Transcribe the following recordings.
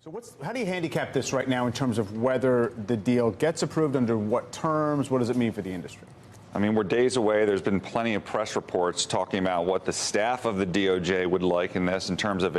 So how do you handicap this right now in terms of whether the deal gets approved, under what terms? What does it mean for the industry? I mean, we're days away. There's been plenty of press reports talking about what the staff of the DOJ would like in this in terms of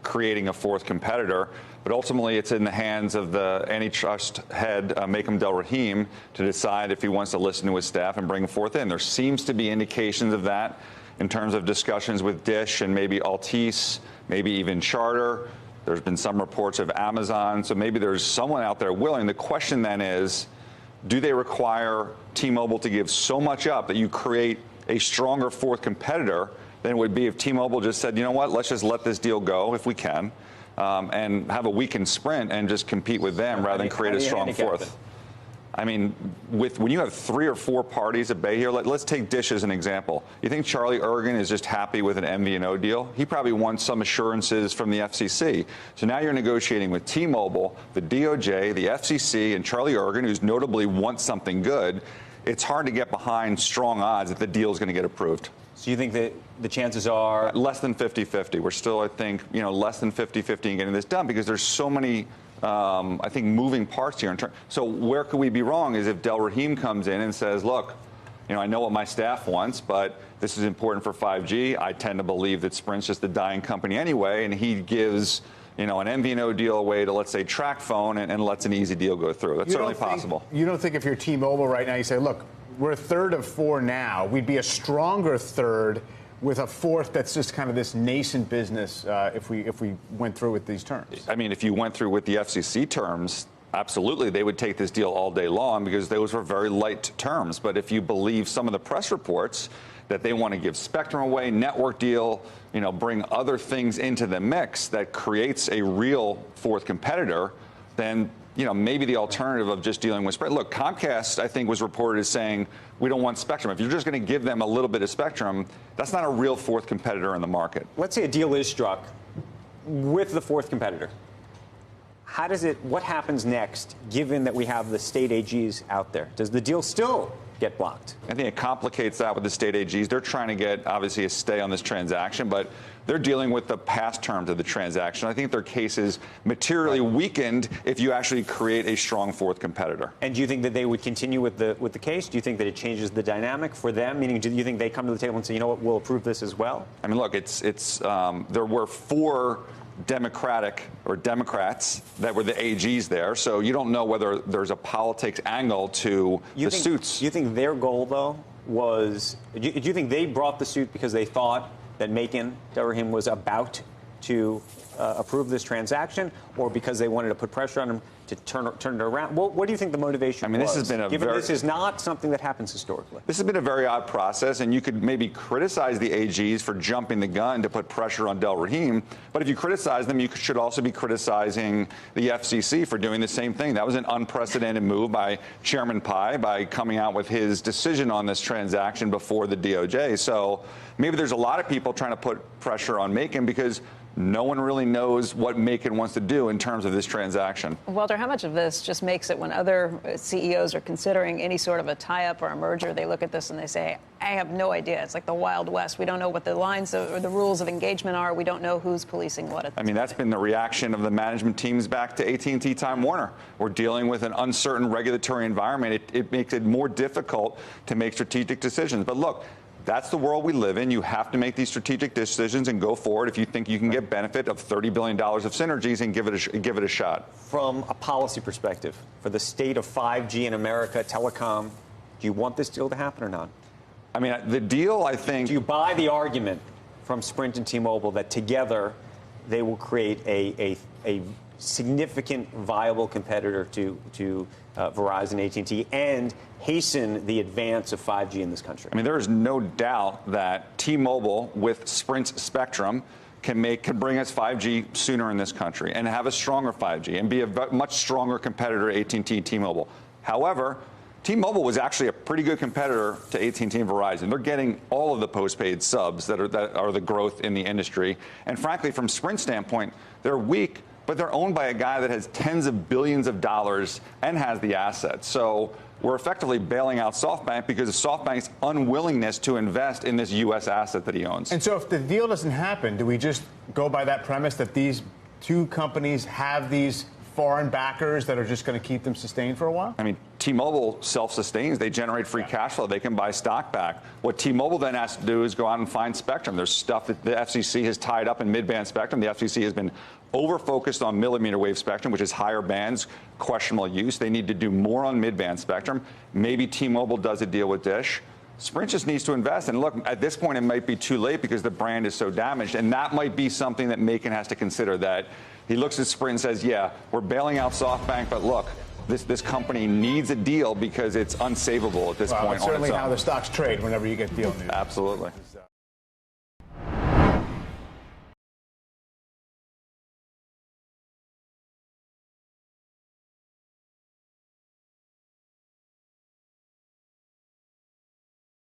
creating a fourth competitor. But ultimately, it's in the hands of the antitrust head, Makem Delrahim, to decide if he wants to listen to his staff and bring a fourth in. There seems to be indications of that in terms of discussions with Dish and maybe Altice, maybe even Charter. There's been some reports of Amazon. So maybe there's someone out there willing. The question then is, do they require T-Mobile to give so much up that you create a stronger fourth competitor than it would be if T-Mobile just said, you know what, let's just let this deal go if we can, and have a weakened Sprint and just compete with them rather than create a strong fourth? I mean, when you have 3 or 4 parties at bay here, let's take Dish as an example. You think Charlie Ergen is just happy with an MVNO deal? He probably wants some assurances from the FCC. So now you're negotiating with T-Mobile, the DOJ, the FCC, and Charlie Ergen, who's notably wants something good. It's hard to get behind strong odds that the deal is going to get approved. So you think that the chances are less than 50-50? We're still, I think, less than 50-50 in getting this done because there's so many, I think, moving parts here. So where could we be wrong is if Delrahim comes in and says, look, I know what my staff wants, but this is important for 5G. I tend to believe that Sprint's just a dying company anyway, and he gives an MVNO deal away to, let's say, TracFone and lets an easy deal go through. That's certainly possible. You don't think if you're T-Mobile right now, you say, look, we're a third of 4 now. We'd be a stronger third with a fourth that's just kind of this nascent business if we went through with these terms? I mean, if you went through with the FCC terms, absolutely, they would take this deal all day long because those were very light terms. But if you believe some of the press reports that they want to give spectrum away, network deal, bring other things into the mix that creates a real fourth competitor, then maybe the alternative of just dealing with Sprint. Look, Comcast, I think, was reported as saying, we don't want spectrum. If you're just going to give them a little bit of spectrum, that's not a real fourth competitor in the market. Let's say a deal is struck with the fourth competitor. What happens next, given that we have the state AGs out there? Does the deal still get blocked? I think it complicates that with the state AGs. They're trying to get, obviously, a stay on this transaction, but they're dealing with the past terms of the transaction. I think their case is materially weakened if you actually create a strong fourth competitor. And do you think that they would continue with the case? Do you think that it changes the dynamic for them? Meaning, do you think they come to the table and say, you know what, we'll approve this as well? I mean, look, there were 4 Democrats that were the AGs there, so you don't know whether there's a politics angle to the suits. Do you think their goal, though, was, do you think they brought the suit because they thought that Makem Delrahim was about to approve this transaction, or because they wanted to put pressure on him to turn it around? What do you think the motivation was? This has been given this is not something that happens historically. This has been a very odd process, and you could maybe criticize the AGs for jumping the gun to put pressure on Delrahim, but if you criticize them, you should also be criticizing the FCC for doing the same thing. That was an unprecedented move by Chairman Pai by coming out with his decision on this transaction before the DOJ. So maybe there's a lot of people trying to put pressure on Makem because no one really knows what Makem wants to do in terms of this transaction. Walter, how much of this just makes it when other CEOs are considering any sort of a tie-up or a merger, they look at this and they say, I have no idea. It's like the Wild West. We don't know what the lines or the rules of engagement are. We don't know who's policing what. I mean, that's been the reaction of the management teams back to AT&T Time Warner. We're dealing with an uncertain regulatory environment. It makes it more difficult to make strategic decisions. But look, that's the world we live in. You have to make these strategic decisions and go forward if you think you can get benefit of $30 billion of synergies and give it a shot. From a policy perspective, for the state of 5G in America, telecom, do you want this deal to happen or not? I mean, the deal, I think... Do you buy the argument from Sprint and T-Mobile that together they will create a significant viable competitor to Verizon, AT&T, and hasten the advance of 5G in this country? I mean, there is no doubt that T-Mobile, with Sprint's spectrum, can bring us 5G sooner in this country and have a stronger 5G and be a much stronger competitor to AT&T and T-Mobile. However, T-Mobile was actually a pretty good competitor to AT&T and Verizon. They're getting all of the postpaid subs that are the growth in the industry. And frankly, from Sprint's standpoint, they're weak, but they're owned by a guy that has tens of billions of dollars and has the assets. So we're effectively bailing out SoftBank because of SoftBank's unwillingness to invest in this U.S. asset that he owns. And so if the deal doesn't happen, do we just go by that premise that these two companies have these foreign backers that are just going to keep them sustained for a while? I mean, T-Mobile self-sustains. They generate free cash flow. They can buy stock back. What T-Mobile then has to do is go out and find spectrum. There's stuff that the FCC has tied up in mid-band spectrum. The FCC has been over-focused on millimeter wave spectrum, which is higher bands, questionable use. They need to do more on mid-band spectrum. Maybe T-Mobile does a deal with Dish. Sprint just needs to invest. And look, at this point, it might be too late because the brand is so damaged. And that might be something that Macon has to consider, that he looks at Sprint and says, yeah, we're bailing out SoftBank, but look, this company needs a deal because it's unsavable at this point. It's certainly how the stocks trade whenever you get deal news. Absolutely.